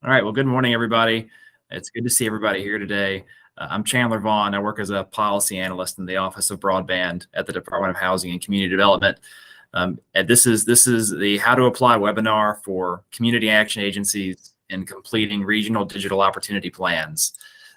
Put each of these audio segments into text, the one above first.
All right. Well, good morning, everybody. It's good to see everybody here today. I'm Chandler Vaughn. I work as a policy analyst in the Office of Broadband at the Department of Housing and Community Development. And this is the How to Apply webinar for community action agencies in completing regional digital opportunity plans.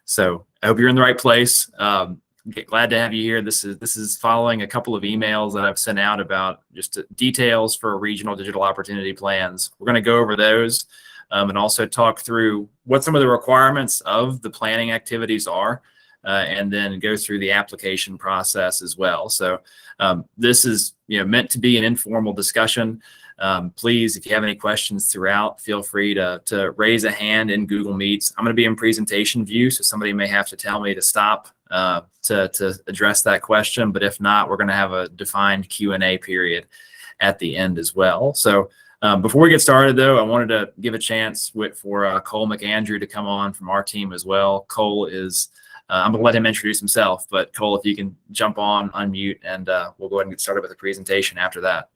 So I hope you're in the right place. Glad to have you here. This is following a couple of emails that I've sent out about just details for regional digital opportunity plans. We're going to go over those. And also talk through what some of the requirements of the planning activities are, and then go through the application process as well. So this is meant to be an informal discussion. Please, if you have any questions throughout, feel free to raise a hand in Google Meets. I'm going to be in presentation view, so somebody may have to tell me to stop to address that question. But if not, we're going to have a defined Q&A period at the end as well. So before we get started, though, I wanted to give a chance for Cole McAndrew to come on from our team as well. Cole is, I'm going to let him introduce himself, but Cole, if you can jump on, unmute, and we'll go ahead and get started with the presentation after that.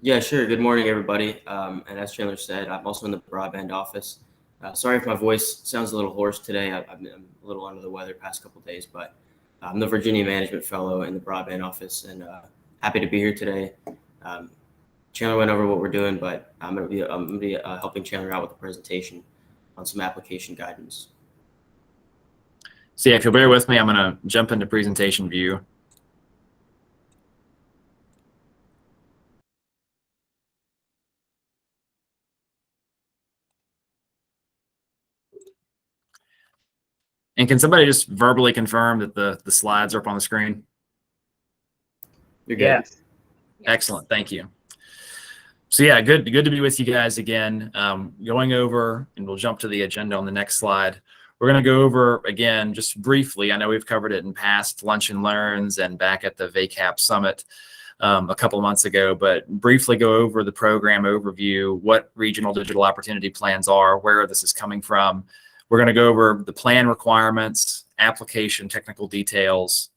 Yeah, sure. Good morning, everybody. And as Chandler said, I'm also in the broadband office. Sorry if my voice sounds a little hoarse today. I'm a little under the weather past couple of days, but I'm the Virginia Management Fellow in the broadband office, and happy to be here today. Chandler went over what we're doing, but I'm going to be helping Chandler out with the presentation on some application guidance. So yeah, if you'll bear with me, I'm going to jump into presentation view. And can somebody just verbally confirm that the slides are up on the screen? You're good. Yes. Excellent. Thank you. So yeah, good to be with you guys again. Going over, and we'll jump to the agenda on the next slide. We're going to go over again, just briefly. I know we've covered it in past lunch and learns and back at the VCAP summit a couple of months ago, but briefly go over the program overview, what regional digital opportunity plans are, where this is coming from. We're going to go over the plan requirements, application technical details.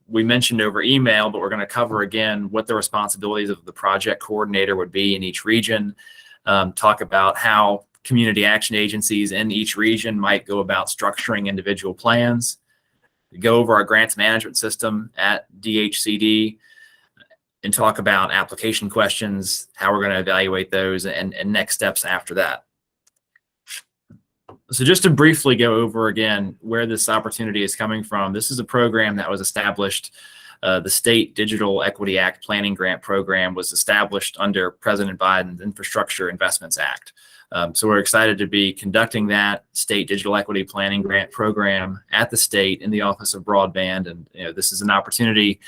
We mentioned over email, but we're going to cover again what the responsibilities of the project coordinator would be in each region, talk about how community action agencies in each region might go about structuring individual plans, go over our grants management system at DHCD, and talk about application questions, how we're going to evaluate those, and next steps after that. So just to briefly go over again where this opportunity is coming from, this is a program that was established. The State Digital Equity Act Planning Grant Program was established under President Biden's Infrastructure Investments Act. So we're excited to be conducting that State Digital Equity Planning Grant Program at the state in the Office of Broadband. And this is an opportunity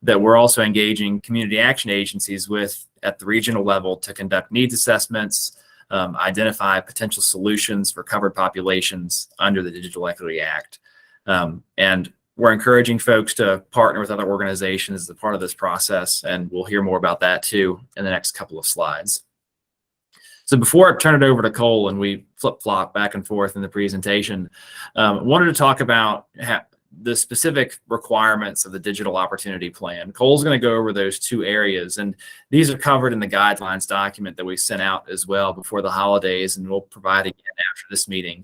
that we're also engaging community action agencies with at the regional level to conduct needs assessments, identify potential solutions for covered populations under the Digital Equity Act. And we're encouraging folks to partner with other organizations as a part of this process, and we'll hear more about that too in the next couple of slides. So before I turn it over to Cole and we flip-flop back and forth in the presentation, I wanted to talk about the specific requirements of the Digital Opportunity Plan. Cole's going to go over those two areas, and these are covered in the guidelines document that we sent out as well before the holidays, and we'll provide again after this meeting.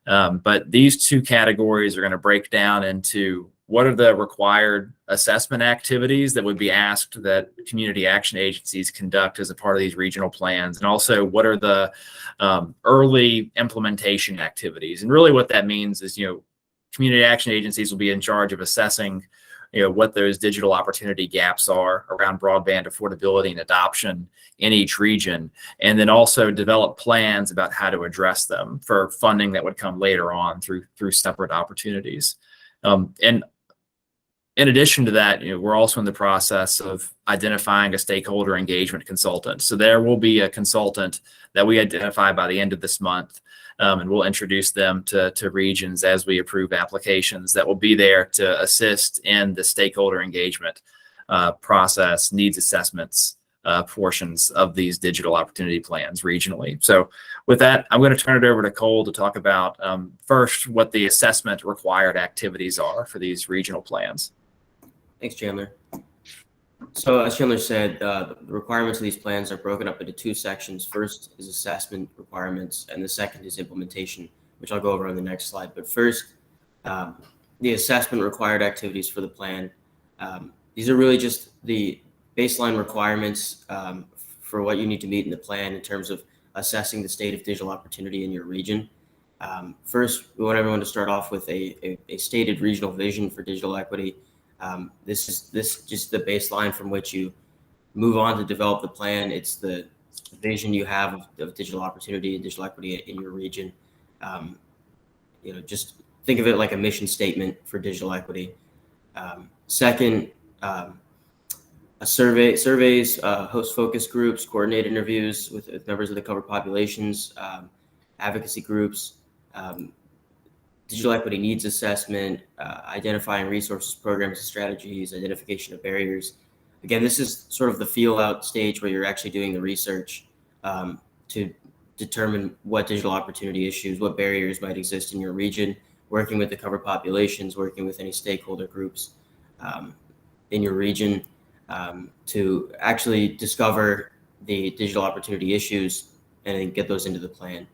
But these two categories are going to break down into what are the required assessment activities that would be asked that community action agencies conduct as a part of these regional plans, and also what are the early implementation activities. And really what that means is, community action agencies will be in charge of assessing, what those digital opportunity gaps are around broadband affordability and adoption in each region, and then also develop plans about how to address them for funding that would come later on through separate opportunities. And in addition to that, we're also in the process of identifying a stakeholder engagement consultant. So there will be a consultant that we identify by the end of this month. And we'll introduce them to regions as we approve applications that will be there to assist in the stakeholder engagement process, needs assessments portions of these digital opportunity plans regionally. So with that, I'm going to turn it over to Cole to talk about first what the assessment required activities are for these regional plans. Thanks, Chandler. So as Chandler said, the requirements of these plans are broken up into two sections. First is assessment requirements, and the second is implementation, which I'll go over on the next slide. But first, um, the assessment required activities for the plan. These are really just the baseline requirements for what you need to meet in the plan in terms of assessing the state of digital opportunity in your region. First, we want everyone to start off with a stated regional vision for digital equity. This is just the baseline from which you move on to develop the plan. It's the vision you have of digital opportunity and digital equity in your region. Um, just think of it like a mission statement for digital equity. Second, surveys, host focus groups, coordinate interviews with members of the covered populations, advocacy groups, digital equity needs assessment, identifying resources, programs, and strategies, identification of barriers. Again, this is sort of the feel out stage where you're actually doing the research to determine what digital opportunity issues, what barriers might exist in your region, working with the covered populations, working with any stakeholder groups in your region to actually discover the digital opportunity issues and then get those into the plan.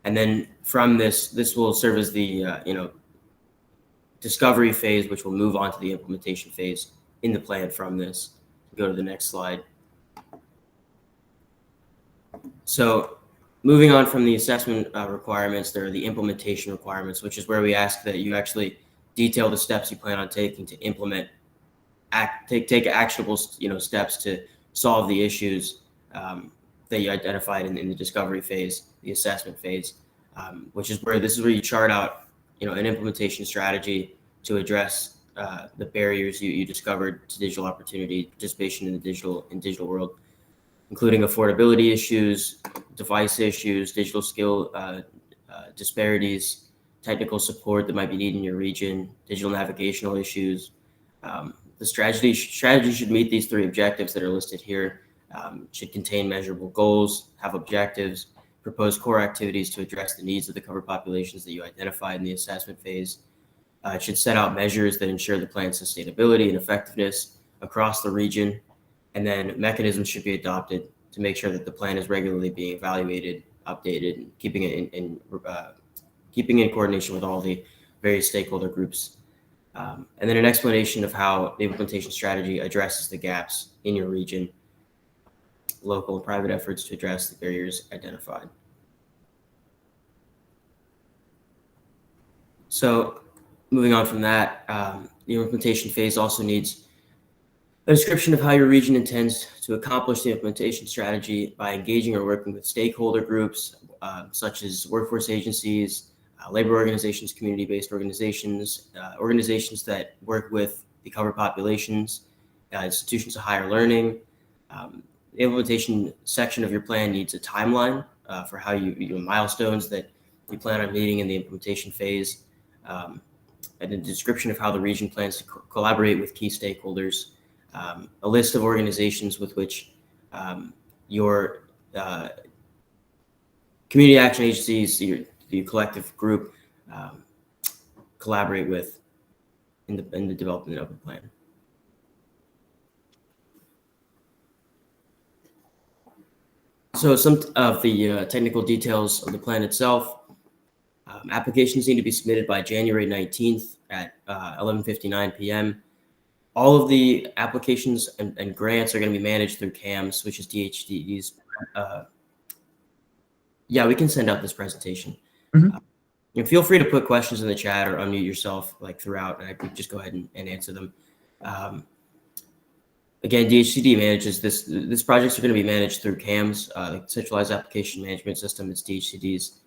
And then from this will serve as the discovery phase, which will move on to the implementation phase in the plan from this. Go to the next slide. So moving on from the assessment requirements, there are the implementation requirements, which is where we ask that you actually detail the steps you plan on taking to implement, take actionable steps to solve the issues that you identified in the discovery phase, the assessment phase, which is where you chart out an implementation strategy to address the barriers you discovered to digital opportunity, participation in the digital world, including affordability issues, device issues, digital skill disparities, technical support that might be needed in your region, digital navigational issues. The strategy should meet these three objectives that are listed here. Should contain measurable goals, have objectives, propose core activities to address the needs of the covered populations that you identified in the assessment phase. It should set out measures that ensure the plan's sustainability and effectiveness across the region. And then mechanisms should be adopted to make sure that the plan is regularly being evaluated, updated, and keeping it in coordination with all the various stakeholder groups. And then an explanation of how the implementation strategy addresses the gaps in your region, local and private efforts to address the barriers identified. So moving on from that, the implementation phase also needs a description of how your region intends to accomplish the implementation strategy by engaging or working with stakeholder groups, such as workforce agencies, labor organizations, community-based organizations, organizations that work with the covered populations, institutions of higher learning. The implementation section of your plan needs a timeline for how your milestones that you plan on meeting in the implementation phase, and a description of how the region plans to collaborate with key stakeholders, a list of organizations with which your community action agencies, your collective group collaborate with in the development of the plan. So some of the technical details of the plan itself. Applications need to be submitted by January 19th at 11:59 p.m. All of the applications and grants are going to be managed through CAMS, which is DHCD's. Yeah, we can send out this presentation. Mm-hmm. Feel free to put questions in the chat or unmute yourself throughout, and I could just go ahead and answer them. Again, DHCD manages this. These projects are going to be managed through CAMS, the Centralized Application Management System. It's DHCD's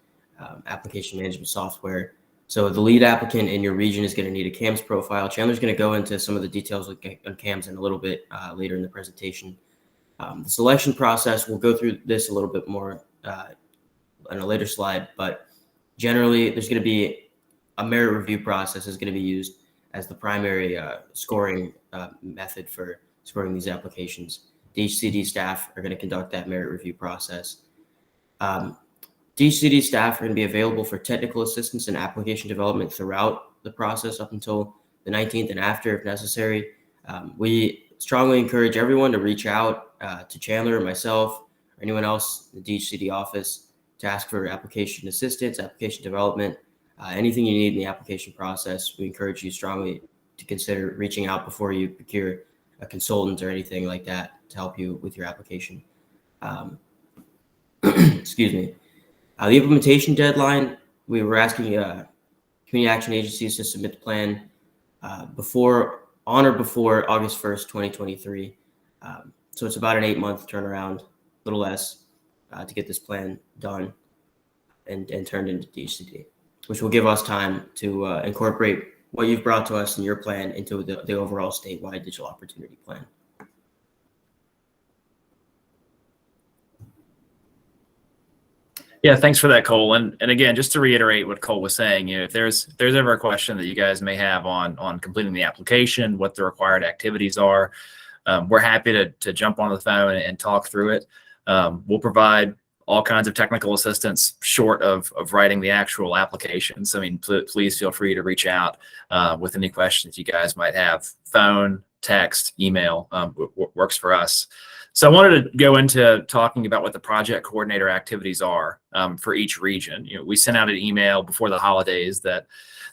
application management software. So the lead applicant in your region is going to need a CAMS profile. Chandler's going to go into some of the details on CAMS in a little bit later in the presentation. The selection process, we'll go through this a little bit more on a later slide, but generally there's going to be a merit review process is going to be used as the primary scoring method for scoring these applications. DHCD staff are going to conduct that merit review process. DHCD staff are going to be available for technical assistance and application development throughout the process up until the 19th and after if necessary. We strongly encourage everyone to reach out to Chandler or myself or anyone else in the DHCD office to ask for application assistance, application development, anything you need in the application process. We encourage you strongly to consider reaching out before you procure a consultant or anything like that to help you with your application. Excuse me. The implementation deadline, we were asking community action agencies to submit the plan on or before August 1st, 2023. So it's about an 8-month turnaround, a little less, to get this plan done and turned into DHCD, which will give us time to incorporate what you've brought to us in your plan into the overall statewide digital opportunity plan. Yeah, thanks for that, Cole. And again, just to reiterate what Cole was saying, if there's ever a question that you guys may have on completing the application, what the required activities are, we're happy to jump on the phone and talk through it. We'll provide all kinds of technical assistance short of writing the actual applications. I mean, please feel free to reach out with any questions you guys might have. Phone, text, email works for us. So I wanted to go into talking about what the project coordinator activities are for each region. We sent out an email before the holidays that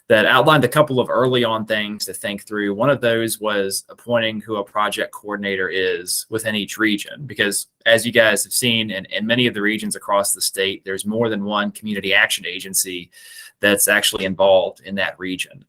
outlined a couple of early on things to think through. One of those was appointing who a project coordinator is within each region, because as you guys have seen in many of the regions across the state, there's more than one community action agency that's actually involved in that region.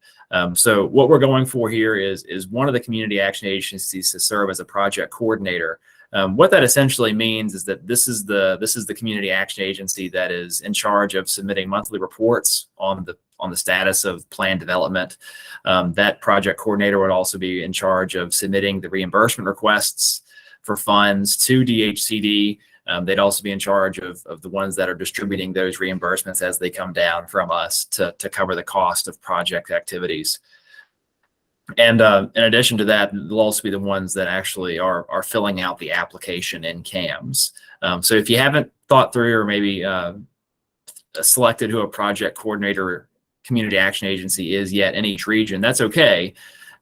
So what we're going for here is one of the community action agencies to serve as a project coordinator. What that essentially means is that this is the community action agency that is in charge of submitting monthly reports on the status of plan development. That project coordinator would also be in charge of submitting the reimbursement requests for funds to DHCD. They'd also be in charge of the ones that are distributing those reimbursements as they come down from us to cover the cost of project activities. And in addition to that, they'll also be the ones that actually are filling out the application in CAMS. So if you haven't thought through or maybe selected who a project coordinator community action agency is yet in each region, that's okay.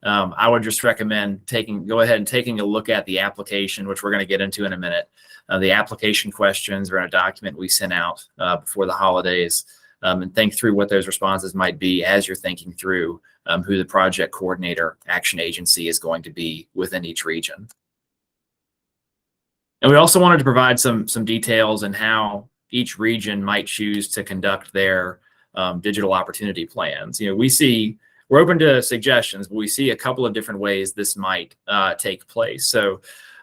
I would just recommend go ahead and taking a look at the application, which we're going to get into in a minute. The application questions are in a document we sent out before the holidays, and think through what those responses might be as you're thinking through who the project coordinator action agency is going to be within each region. And we also wanted to provide some details on how each region might choose to conduct their digital opportunity plans. We're open to suggestions, but we see a couple of different ways this might take place. So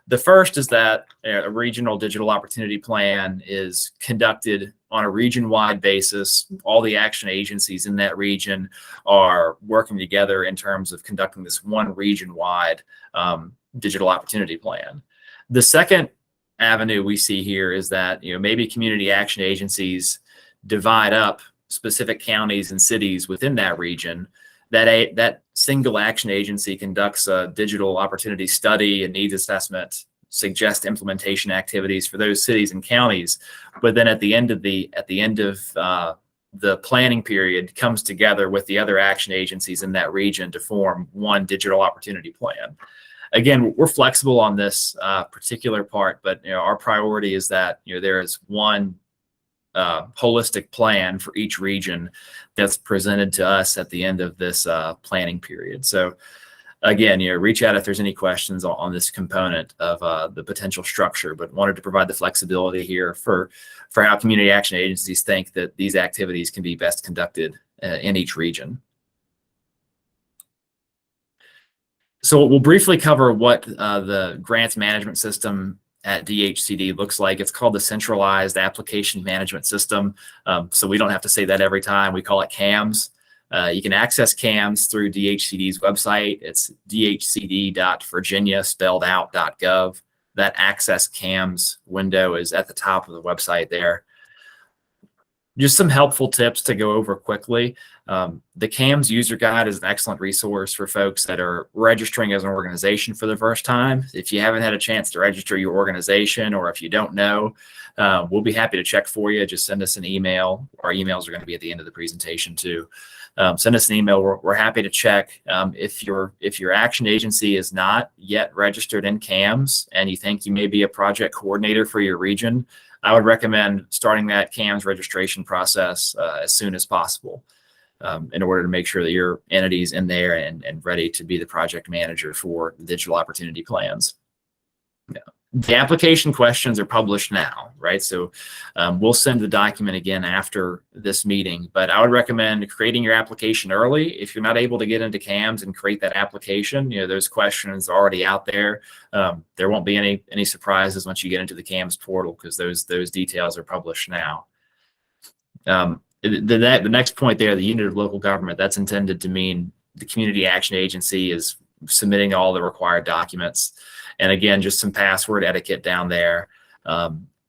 the first is that a regional digital opportunity plan is conducted on a region-wide basis. All the action agencies in that region are working together in terms of conducting this one region-wide digital opportunity plan. The second avenue we see here is that maybe community action agencies divide up specific counties and cities within that region. That single action agency conducts a digital opportunity study and needs assessment, suggest implementation activities for those cities and counties, but then at the end of the planning period comes together with the other action agencies in that region to form one digital opportunity plan. Again, we're flexible on this particular part, but our priority is that there is one holistic plan for each region that's presented to us at the end of this planning period. So again, reach out if there's any questions on this component of the potential structure, but wanted to provide the flexibility here for how community action agencies think that these activities can be best conducted in each region. So we'll briefly cover what the grants management system at DHCD looks like. It's called the Centralized Application Management System. So we don't have to say that every time. We call it CAMS. You can access CAMS through DHCD's website. It's dhcd.virginia.gov. That Access CAMS window is at the top of the website there. Just some helpful tips to go over quickly. The CAMS user guide is an excellent resource for folks that are registering as an organization for the first time. If you haven't had a chance to register your organization, or if you don't know, we'll be happy to check for you. Just send us an email. Our emails are going to be at the end of the presentation too. send us an email. We're happy to check. If your action agency is not yet registered in CAMS and you think you may be a project coordinator for your region, I would recommend starting that CAMS registration process as soon as possible in order to make sure that your entity is in there and ready to be the project manager for the digital opportunity plans. Yeah. The application questions are published now, right? So we'll send the document again after this meeting, but I would recommend creating your application early. If you're not able to get into CAMS and create that application, those questions are already out there. There won't be any surprises once you get into the CAMS portal because those details are published now. The next point there, the unit of local government, that's intended to mean the community action agency is submitting all the required documents. And again, just some password etiquette down there.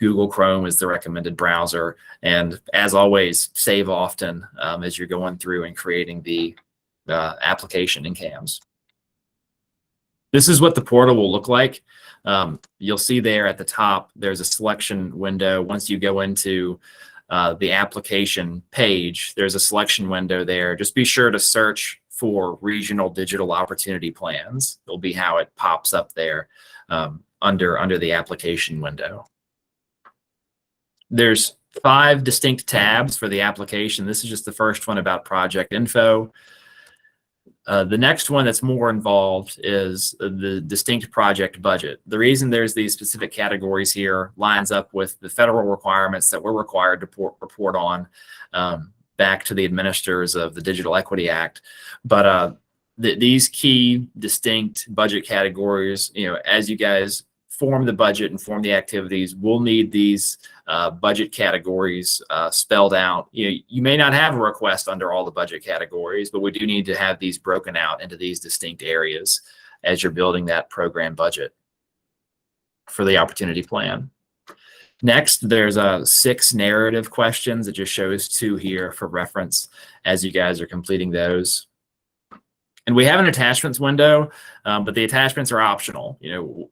Google Chrome is the recommended browser. And as always, save often as you're going through and creating the application in CAMS. This is what the portal will look like. You'll see there at the top, there's a selection window. Once you go into the application page, there's a selection window there. Just be sure to search for regional digital opportunity plans. It'll be how it pops up there under the application window. There's 5 distinct tabs for the application. This is just the first one about project info. The next one that's more involved is the distinct project budget. The reason there's these specific categories here lines up with the federal requirements that we're required to report on back to the administrators of the Digital Equity Act. But these key distinct budget categories, as you guys form the budget and form the activities, we'll need these budget categories spelled out. You may not have a request under all the budget categories, but we do need to have these broken out into these distinct areas as you're building that program budget for the opportunity plan. Next, there's 6 narrative questions. It just shows 2 here for reference as you guys are completing those. And we have an attachments window, but the attachments are optional.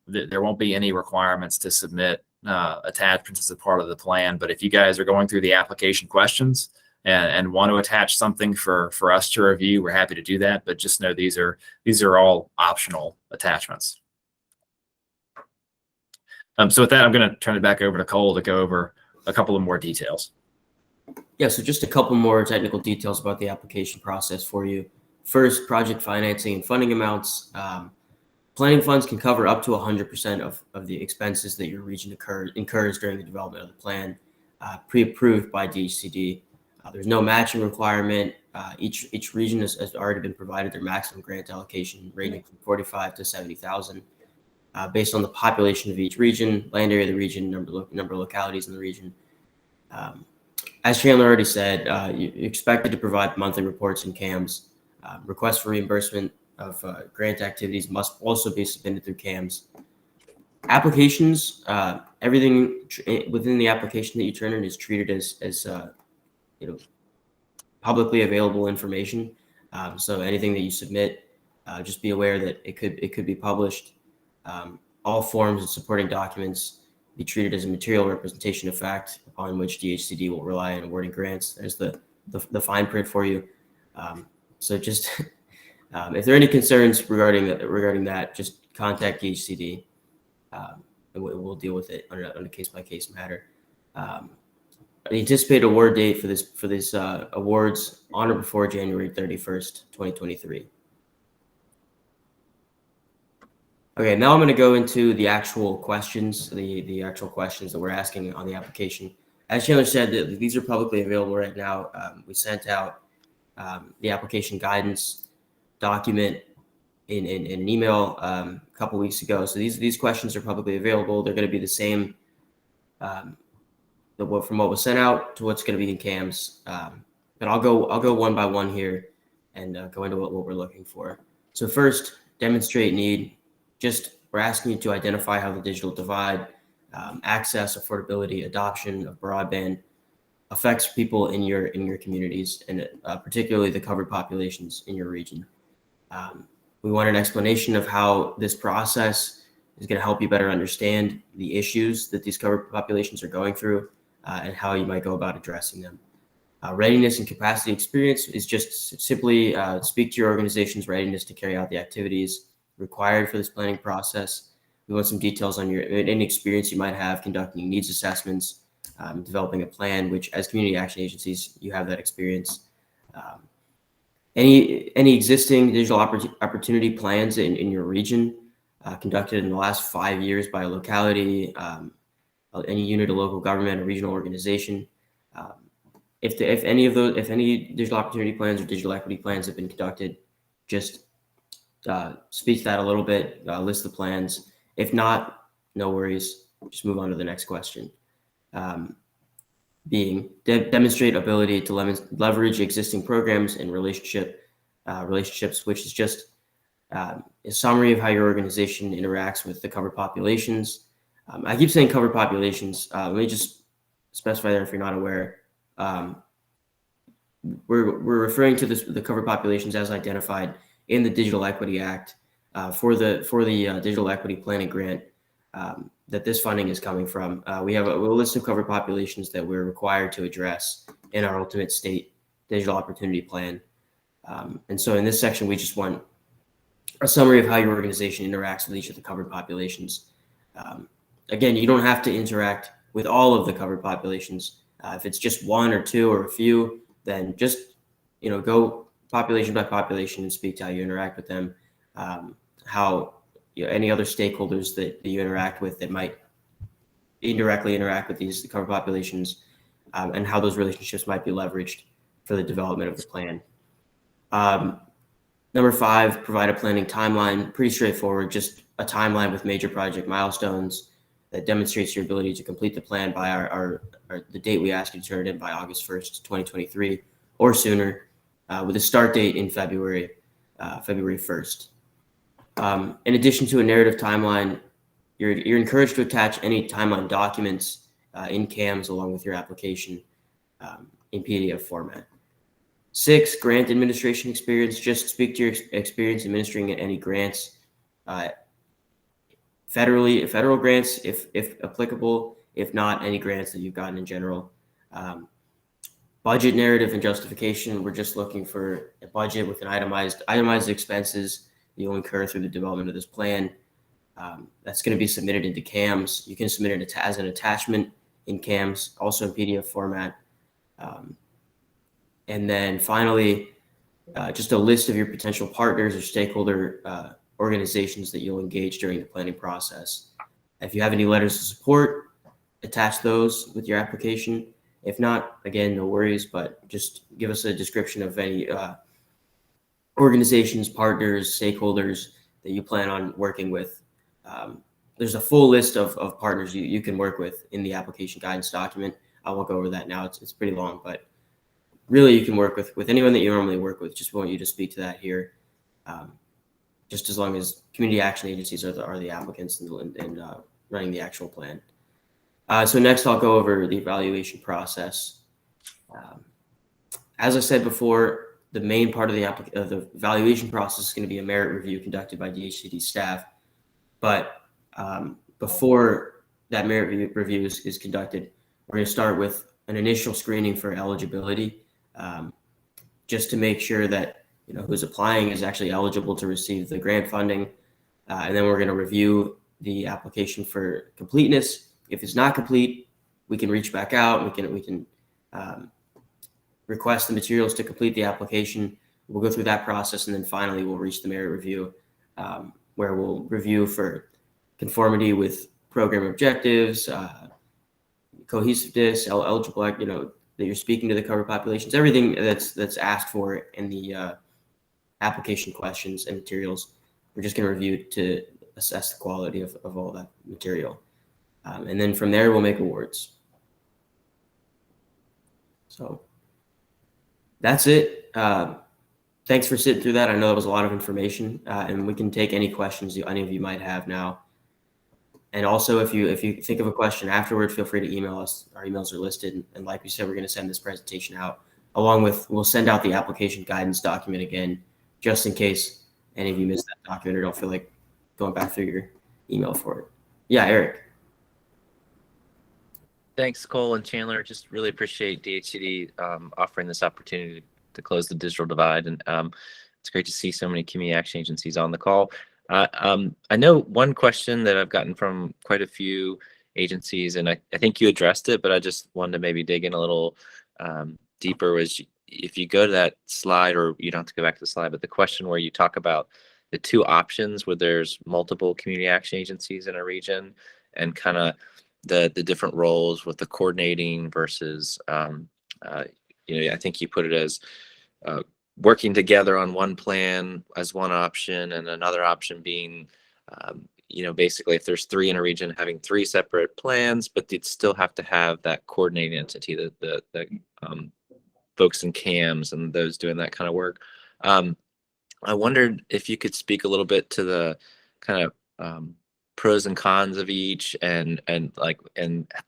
There won't be any requirements to submit attachments as a part of the plan. But if you guys are going through the application questions and want to attach something for us to review, we're happy to do that. But just know these are all optional attachments. So with that, I'm going to turn it back over to Cole to go over a couple of more details. Yeah, so just a couple more technical details about the application process for you. First, project financing and funding amounts. Planning funds can cover up to 100% of the expenses that your region incurs during the development of the plan, pre-approved by DHCD. There's no matching requirement. Each region has already been provided their maximum grant allocation, ranging from 45 to 70,000, based on the population of each region, land area of the region, number of localities in the region. As Chandler already said, you're expected to provide monthly reports in CAMS. Requests for reimbursement of grant activities must also be submitted through CAMS. Applications, everything within the application that you turn in is treated as publicly available information. So anything that you submit, just be aware that it could be published. All forms and supporting documents be treated as a material representation of fact upon which DHCD will rely in awarding grants. There's the fine print for you. So just if there are any concerns regarding that, just contact DHCD, and we'll deal with it on a case-by-case matter. The anticipated award date for this awards on or before January 31st, 2023. Okay, now I'm going to go into the actual questions, the actual questions that we're asking on the application. As Chandler said, these are publicly available right now. We sent out the application guidance document in an email a couple weeks ago. So these questions are publicly available. They're going to be the same from what was sent out to what's going to be in CAMS. But I'll go one by one here and go into what we're looking for. So first, demonstrate need. We're asking you to identify how the digital divide, access, affordability, adoption of broadband affects people in your communities, and particularly the covered populations in your region. We want an explanation of how this process is going to help you better understand the issues that these covered populations are going through and how you might go about addressing them. Readiness and capacity experience is just simply speak to your organization's readiness to carry out the activities required for this planning process. We want some details on any experience you might have conducting needs assessments, developing a plan, which as community action agencies, you have that experience. Any existing digital opportunity plans in your region conducted in the last 5 years by a locality, any unit of local government or regional organization. If any digital opportunity plans or digital equity plans have been conducted, just speak to that a little bit, list the plans. If not, no worries, just move on to the next question. Demonstrate ability to leverage existing programs and relationships, which is just a summary of how your organization interacts with the covered populations. I keep saying covered populations. Let me just specify there if you're not aware. We're referring to the covered populations as identified in the Digital Equity Act for the Digital Equity Planning Grant that this funding is coming from. We have a list of covered populations that we're required to address in our ultimate state digital opportunity plan. And so in this section, we just want a summary of how your organization interacts with each of the covered populations. Again, you don't have to interact with all of the covered populations. If it's just one or two or a few, then just go population by population and speak to how you interact with them, how any other stakeholders that you interact with that might indirectly interact with these covered populations, and how those relationships might be leveraged for the development of the plan. Number 5, provide a planning timeline. Pretty straightforward, just a timeline with major project milestones that demonstrates your ability to complete the plan by the date we ask you to turn it in by August 1st, 2023, or sooner, with a start date in February 1st. In addition to a narrative timeline, you're encouraged to attach any timeline documents in CAMS along with your application in PDF format. 6, grant administration experience. Just speak to your experience administering any grants, federal grants if applicable. If not, any grants that you've gotten in general. Budget narrative and justification. We're just looking for a budget with an itemized expenses you'll incur through the development of this plan. That's going to be submitted into CAMS. You can submit it as an attachment in CAMS, also in PDF format. And then finally, just a list of your potential partners or stakeholder organizations that you'll engage during the planning process. If you have any letters of support, attach those with your application. If not, again, no worries, but just give us a description of any organizations, partners, stakeholders that you plan on working with. There's a full list of partners you can work with in the application guidance document. I won't go over that now. It's pretty long, but really you can work with anyone that you normally work with. Just want you to speak to that here. Just as long as community action agencies are the applicants and running the actual plan. So next I'll go over the evaluation process. As I said before, the main part of the evaluation process is going to be a merit review conducted by DHCD staff. But before that merit review is conducted, we're going to start with an initial screening for eligibility, just to make sure that who's applying is actually eligible to receive the grant funding. And then we're going to review the application for completeness. If it's not complete, we can reach back out. We can request the materials to complete the application. We'll go through that process, and then finally we'll reach the merit review, where we'll review for conformity with program objectives, cohesiveness, eligible, that you're speaking to the covered populations, everything that's asked for in the application questions and materials. We're just going to review to assess the quality of all that material. And then from there, we'll make awards. So that's it. Thanks for sitting through that. I know that was a lot of information, and we can take any questions any of you might have now. And also, if you think of a question afterward, feel free to email us. Our emails are listed. And like we said, we're going to send this presentation out we'll send out the application guidance document again, just in case any of you missed that document or don't feel like going back through your email for it. Yeah, Eric. Thanks, Cole and Chandler. Just really appreciate DHCD offering this opportunity to close the digital divide. And it's great to see so many community action agencies on the call. I know one question that I've gotten from quite a few agencies, and I think you addressed it, but I just wanted to maybe dig in a little deeper, was if you go to that slide, or you don't have to go back to the slide, but the question where you talk about the two options where there's multiple community action agencies in a region, and kind of the different roles with the coordinating versus I think you put it as working together on one plan as one option, and another option being basically if there's three in a region, having three separate plans, but you'd still have to have that coordinating entity, the folks in CAMs and those doing that kind of work. I wondered if you could speak a little bit to the kind of pros and cons of each, and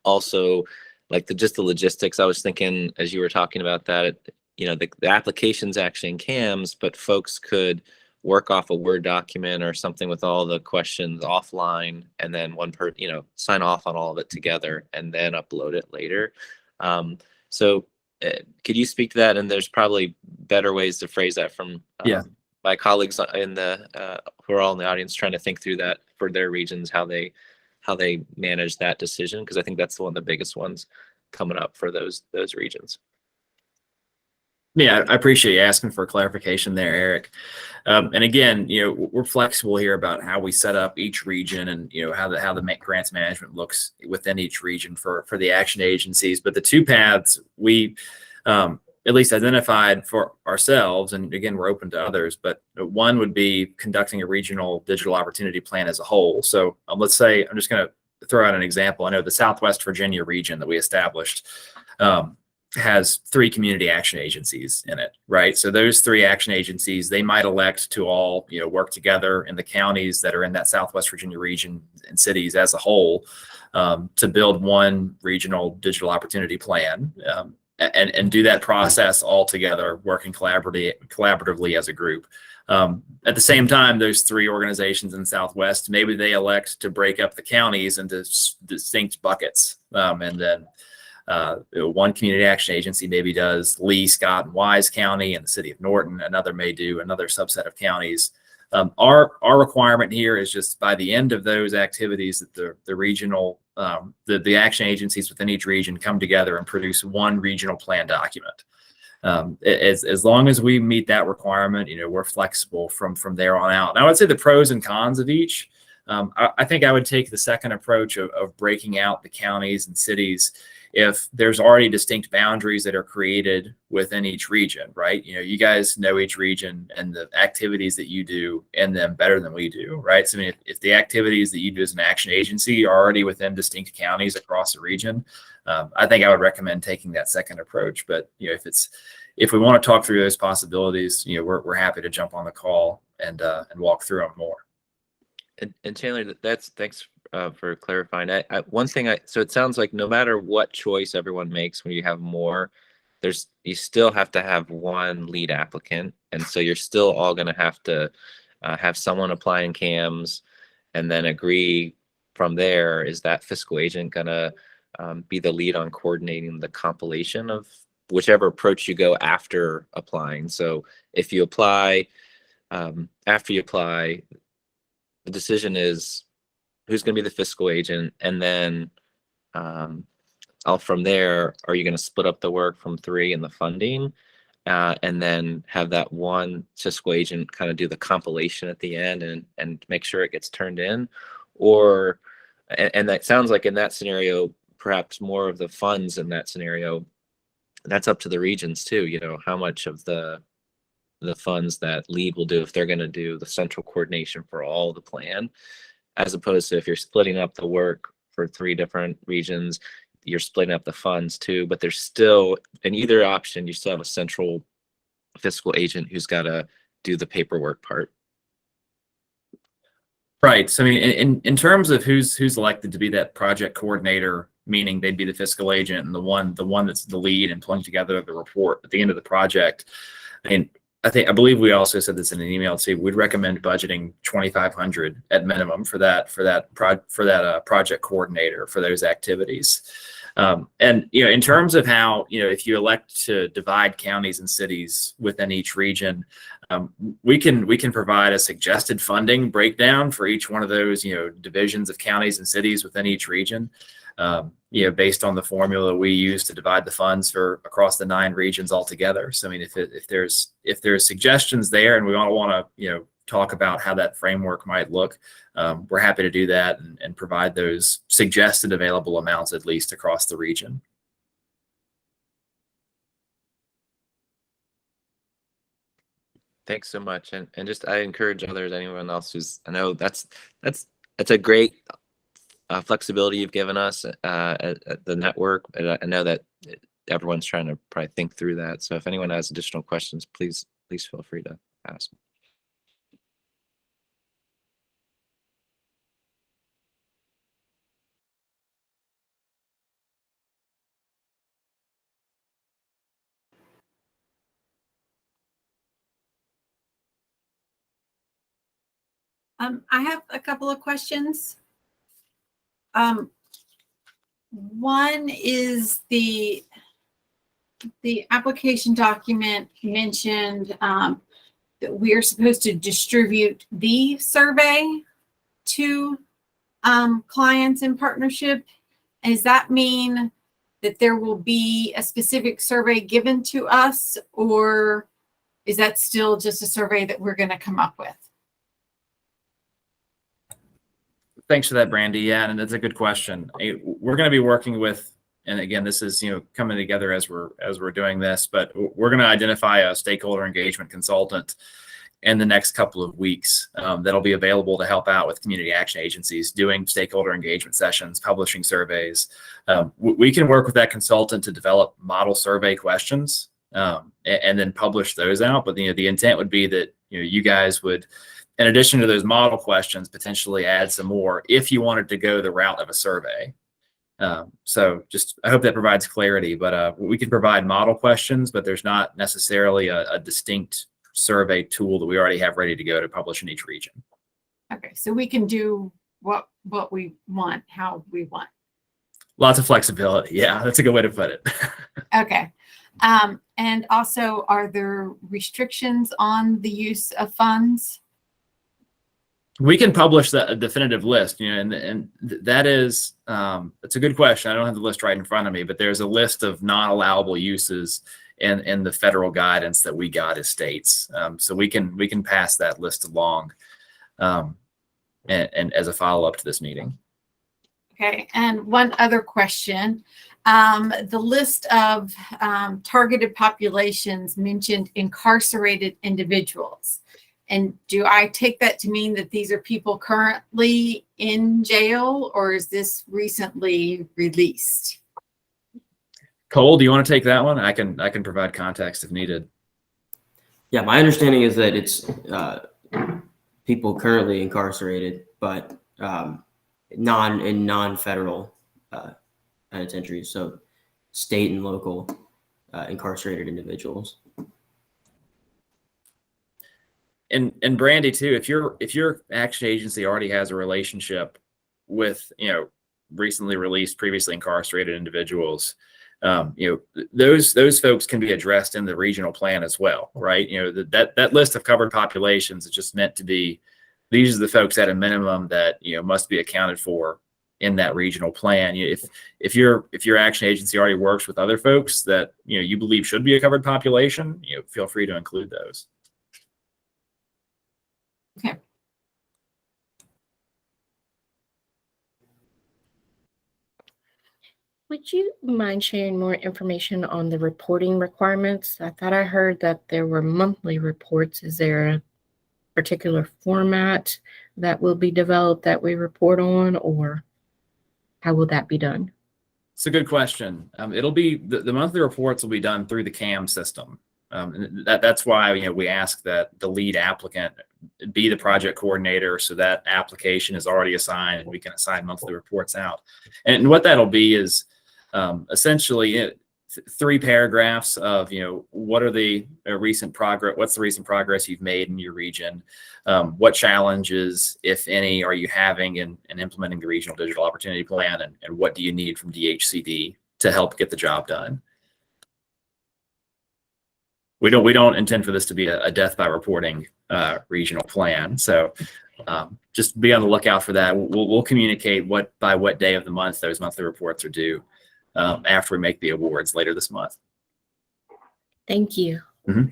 also like just the logistics. I was thinking as you were talking about that, the application's actually in CAMS, but folks could work off a Word document or something with all the questions offline, and then sign off on all of it together and then upload it later. So could you speak to that? And there's probably better ways to phrase that from my colleagues in who are all in the audience, trying to think through that for their regions, how they manage that decision, because I think that's one of the biggest ones coming up for those regions. Yeah, I appreciate you asking for clarification there, Eric. And again, we're flexible here about how we set up each region, and how the grants management looks within each region for the action agencies. But the two paths we at least identified for ourselves, and again, we're open to others, but one would be conducting a regional digital opportunity plan as a whole. So let's say, I'm just going to throw out an example. I know the Southwest Virginia region that we established has 3 community action agencies in it, right? So those 3 action agencies, they might elect to all, work together in the counties that are in that Southwest Virginia region and cities as a whole, to build one regional digital opportunity plan. And do that process all together, working collaboratively as a group. At the same time, those 3 organizations in the Southwest, maybe they elect to break up the counties into distinct buckets. And then one community action agency maybe does Lee, Scott, and Wise County and the city of Norton. Another may do another subset of counties. Our requirement here is just by the end of those activities that the regional the action agencies within each region come together and produce one regional plan document. As long as we meet that requirement, we're flexible from there on out. And I would say the pros and cons of each. I think I would take the second approach of breaking out the counties and cities if there's already distinct boundaries that are created within each region, right? You guys know each region and the activities that you do in them better than we do, right? So I mean, if the activities that you do as an action agency are already within distinct counties across the region, I think I would recommend taking that second approach. But if we want to talk through those possibilities, we're happy to jump on the call and walk through them more. And Chandler, thanks for clarifying. One thing, so it sounds like no matter what choice everyone makes, when you have more, you still have to have one lead applicant, and so you're still all going to have someone apply in CAMS, and then agree from there. Is that fiscal agent going to be the lead on coordinating the compilation of whichever approach you go after applying? So if you apply, after you apply, the decision is who's going to be the fiscal agent, and then from there, are you going to split up the work from 3 and the funding, and then have that one fiscal agent kind of do the compilation at the end and make sure it gets turned in? Or, and that sounds like in that scenario, perhaps more of the funds in that scenario, that's up to the regions too, how much of the funds that lead will do, if they're going to do the central coordination for all the plan, as opposed to if you're splitting up the work for 3 different regions, you're splitting up the funds too, but there's still, in either option, you still have a central fiscal agent who's got to do the paperwork part. Right. So I mean, in terms of who's elected to be that project coordinator, meaning they'd be the fiscal agent and the one that's the lead and pulling together the report at the end of the project. And I believe we also said this in an email too. We'd recommend budgeting $2,500 at minimum for that project coordinator for those activities. And in terms of how if you elect to divide counties and cities within each region, we can provide a suggested funding breakdown for each one of those divisions of counties and cities within each region. Based on the formula we use to divide the funds for across the 9 regions altogether. So I mean, if there's suggestions there, and we all want to talk about how that framework might look, we're happy to do that and provide those suggested available amounts at least across the region. Thanks so much, and just I encourage others, anyone else who's, I know that's a great flexibility you've given us at the network. And I know that everyone's trying to probably think through that. So if anyone has additional questions, please feel free to ask. I have a couple of questions. One is the application document mentioned that we're supposed to distribute the survey to clients in partnership. Does that mean that there will be a specific survey given to us, or is that still just a survey that we're going to come up with? Thanks for that, Brandy. Yeah, and that's a good question. We're going to be working with, and again, this is coming together as we're doing this, but we're going to identify a stakeholder engagement consultant in the next couple of weeks that'll be available to help out with community action agencies doing stakeholder engagement sessions, publishing surveys. We can work with that consultant to develop model survey questions and then publish those out. But the intent would be that you guys would, in addition to those model questions, potentially add some more if you wanted to go the route of a survey. So just, I hope that provides clarity, but we can provide model questions, but there's not necessarily a distinct survey tool that we already have ready to go to publish in each region. Okay, so we can do what we want, how we want. Lots of flexibility. Yeah, that's a good way to put it. Okay. And also, are there restrictions on the use of funds? We can publish a definitive list, and that is, it's a good question. I don't have the list right in front of me, but there's a list of non-allowable uses in the federal guidance that we got as states. So we can pass that list along and as a follow-up to this meeting. Okay, and one other question. The list of targeted populations mentioned incarcerated individuals. And do I take that to mean that these are people currently in jail, or is this recently released? Cole, do you want to take that one? I can provide context if needed. Yeah, my understanding is that it's people currently incarcerated, but non-federal penitentiaries, so state and local incarcerated individuals. And Brandy too, if your action agency already has a relationship with recently released, previously incarcerated individuals, those folks can be addressed in the regional plan as well, right? That list of covered populations is just meant to be, these are the folks at a minimum that must be accounted for in that regional plan. If your action agency already works with other folks that you believe should be a covered population, feel free to include those. Okay. Would you mind sharing more information on the reporting requirements? I thought I heard that there were monthly reports. Is there a particular format that will be developed that we report on, or how will that be done? It's a good question. It'll be the monthly reports will be done through the CAM system. And that's why we ask that the lead applicant be the project coordinator, so that application is already assigned and we can assign monthly reports out. And what that'll be is essentially 3 paragraphs of what are the recent progress, what's the recent progress you've made in your region, what challenges, if any, are you having in implementing the regional digital opportunity plan, and what do you need from DHCD to help get the job done. We don't intend for this to be a death by reporting regional plan. So just be on the lookout for that. We'll communicate by what day of the month those monthly reports are due after we make the awards later this month. Thank you. Mhm.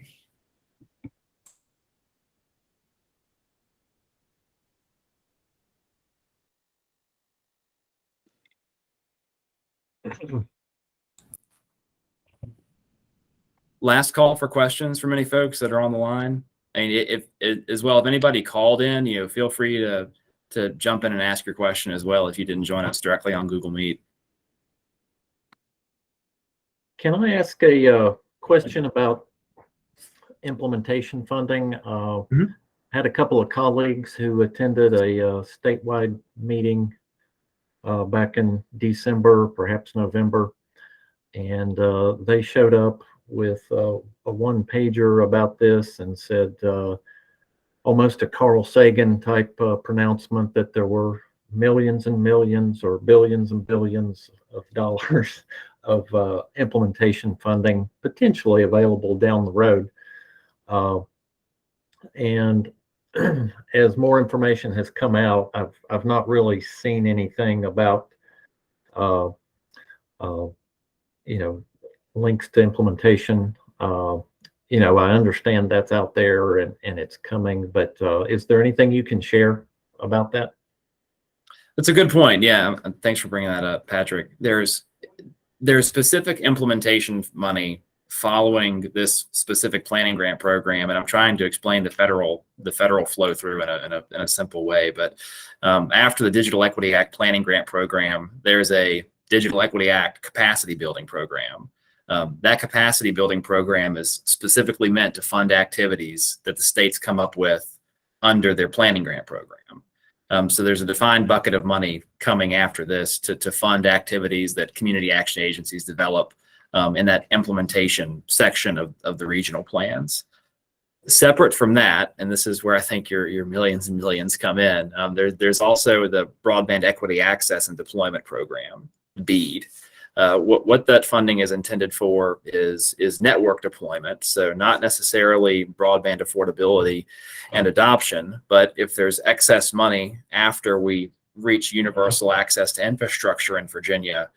Last call for questions from any folks that are on the line. I mean, if anybody called in, feel free to jump in and ask your question as well if you didn't join us directly on Google Meet. Can I ask a question about implementation funding? Had a couple of colleagues who attended a statewide meeting back in December, perhaps November, and they showed up with a one-pager about this and said almost a Carl Sagan type pronouncement that there were millions and millions or billions and billions of dollars of implementation funding potentially available down the road. And as more information has come out, I've not really seen anything about links to implementation. I understand that's out there and it's coming, but is there anything you can share about that? That's a good point. Yeah, thanks for bringing that up, Patrick. There's specific implementation money following this specific planning grant program, and I'm trying to explain the federal flow through in a simple way. But after the Digital Equity Act planning grant program, there's a Digital Equity Act capacity building program. That capacity building program is specifically meant to fund activities that the states come up with under their planning grant program. So there's a defined bucket of money coming after this to fund activities that community action agencies develop in that implementation section of the regional plans. Separate from that, and this is where I think your millions and millions come in, there's also the Broadband Equity Access and Deployment Program, BEAD. What that funding is intended for is network deployment, so not necessarily broadband affordability and adoption, but if there's excess money after we reach universal access to infrastructure in Virginia,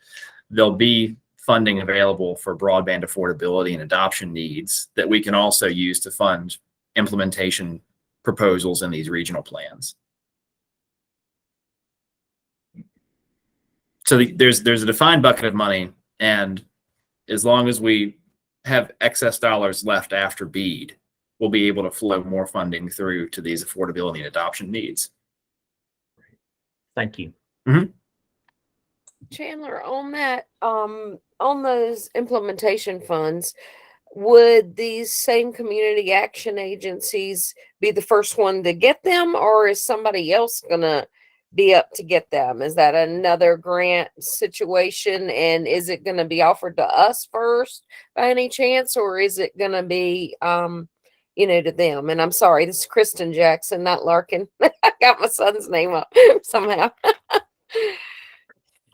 there'll be funding available for broadband affordability and adoption needs that we can also use to fund implementation proposals in these regional plans. So there's a defined bucket of money, and as long as we have excess dollars left after BEAD, we'll be able to flow more funding through to these affordability and adoption needs. Thank you. Mm-hmm. Chandler, on that, on those implementation funds, would these same community action agencies be the first one to get them, or is somebody else gonna be up to get them? Is that another grant situation, and is it gonna be offered to us first by any chance, or is it gonna be to them? And I'm sorry, this is Kristen Jackson, not Larkin. I got my son's name up somehow.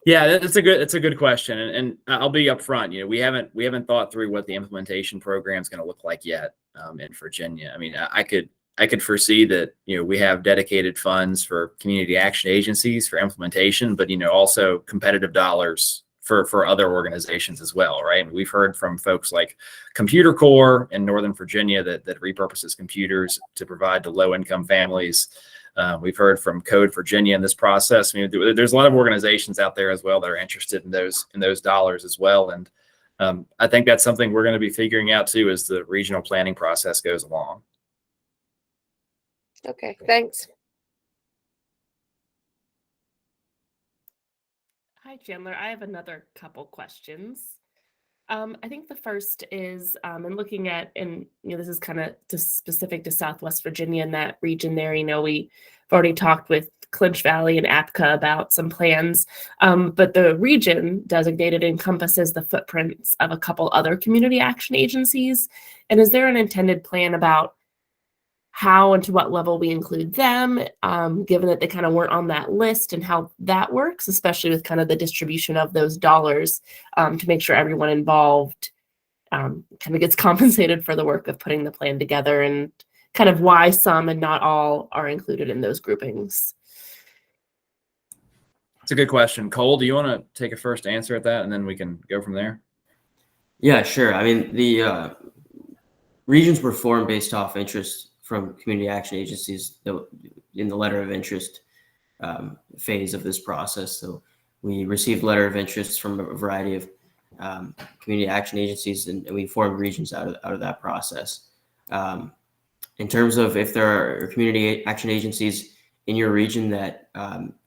Yeah, it's a good question, and I'll be upfront. We haven't thought through what the implementation program is going to look like yet in Virginia. I mean, I could foresee that we have dedicated funds for community action agencies for implementation, but also competitive dollars for other organizations as well, right? We've heard from folks like Computer Corps in Northern Virginia that repurposes computers to provide to low-income families. We've heard from Code Virginia in this process. I mean, there's a lot of organizations out there as well that are interested in those dollars as well, and I think that's something we're going to be figuring out too as the regional planning process goes along. Okay, thanks. Hi, Chandler. I have another couple questions. I think the first is, in looking at, and this is kind of just specific to Southwest Virginia and that region there. We've already talked with Clinch Valley and APCA about some plans, but the region designated encompasses the footprints of a couple other community action agencies. And is there an intended plan about how and to what level we include them, given that they kind of weren't on that list, and how that works, especially with kind of the distribution of those dollars, to make sure everyone involved kind of gets compensated for the work of putting the plan together, and kind of why some and not all are included in those groupings. It's a good question. Cole, do you want to take a first answer at that, and then we can go from there? Yeah, sure. I mean, the regions were formed based off interest from community action agencies in the letter of interest phase of this process. So we received letter of interest from a variety of community action agencies, and we formed regions out of that process. In terms of if there are community action agencies in your region that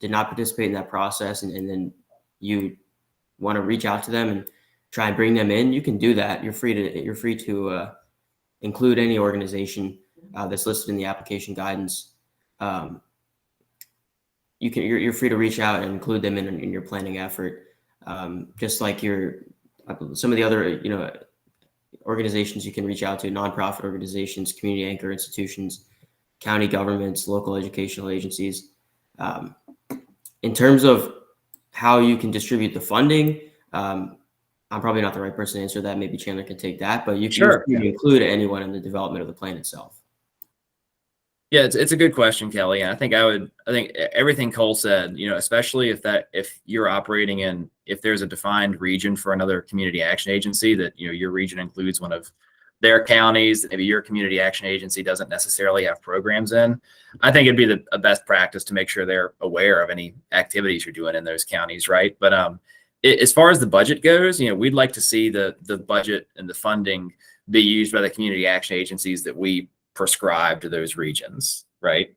did not participate in that process, and then you want to reach out to them and try and bring them in, you can do that. You're free to include any organization that's listed in the application guidance. You're free to reach out and include them in your planning effort, just like some of the other organizations you can reach out to: nonprofit organizations, community anchor institutions, county governments, local educational agencies. In terms of how you can distribute the funding, I'm probably not the right person to answer that. Maybe Chandler can take that, but you can include anyone in the development of the plan itself. Yeah, it's a good question, Kelly. And I think everything Cole said, especially if you're operating if there's a defined region for another community action agency, that, your region includes one of their counties that maybe your community action agency doesn't necessarily have programs in, I think it'd be a best practice to make sure they're aware of any activities you're doing in those counties, right? But as far as the budget goes, we'd like to see the budget and the funding be used by the community action agencies that we prescribe to those regions, right?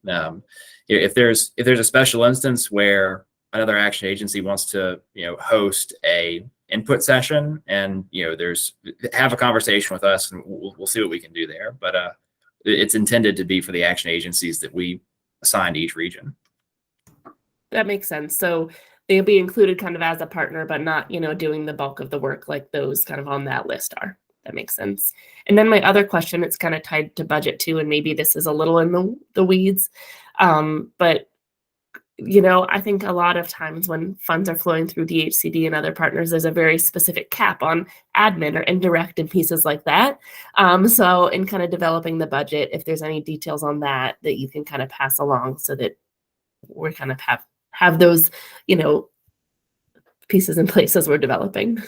If there's a special instance where another action agency wants to host a input session, and have a conversation with us, and we'll see what we can do there. But it's intended to be for the action agencies that we assign to each region. That makes sense. So they'll be included kind of as a partner, but not doing the bulk of the work like those kind of on that list are. That makes sense. And then my other question, it's kind of tied to budget too, and maybe this is a little in the weeds, but I think a lot of times when funds are flowing through DHCD and other partners, there's a very specific cap on admin or indirect and pieces like that. So in kind of developing the budget, if there's any details on that you can kind of pass along, so that we're kind of have those, pieces in place as we're developing.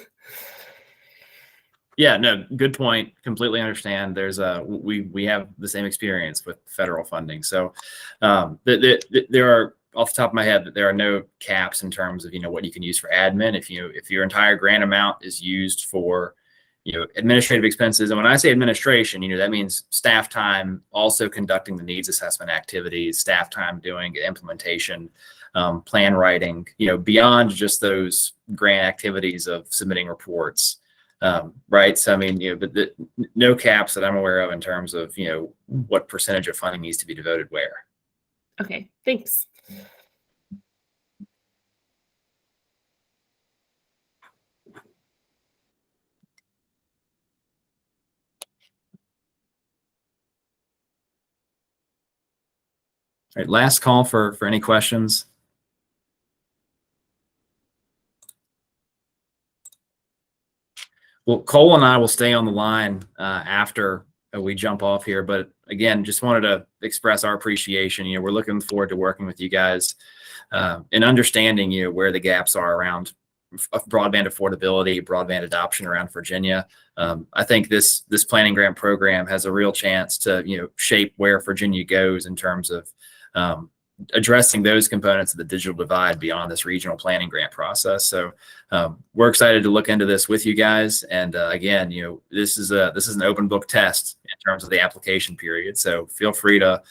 Yeah, no, good point. Completely understand. There's we have the same experience with federal funding. So there are, off the top of my head, that there are no caps in terms of what you can use for admin. If your entire grant amount is used for administrative expenses, and when I say administration, that means staff time also conducting the needs assessment activities, staff time doing implementation, plan writing, beyond just those grant activities of submitting reports. Right. So, but no caps that I'm aware of in terms of, what percentage of funding needs to be devoted where. Okay, thanks. All right, last call for any questions. Well, Cole and I will stay on the line after we jump off here. But again, just wanted to express our appreciation. We're looking forward to working with you guys and understanding, where the gaps are around broadband affordability, broadband adoption around Virginia. I think this planning grant program has a real chance to, shape where Virginia goes in terms of addressing those components of the digital divide beyond this regional planning grant process. So we're excited to look into this with you guys. And again, this is an open book test in terms of the application period. So feel free to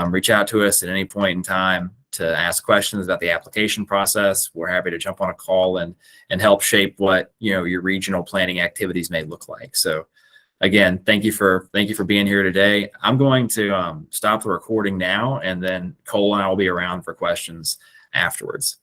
reach out to us at any point in time to ask questions about the application process. We're happy to jump on a call and help shape what your regional planning activities may look like. So again, thank you for being here today. I'm going to stop the recording now, and then Cole and I will be around for questions afterwards.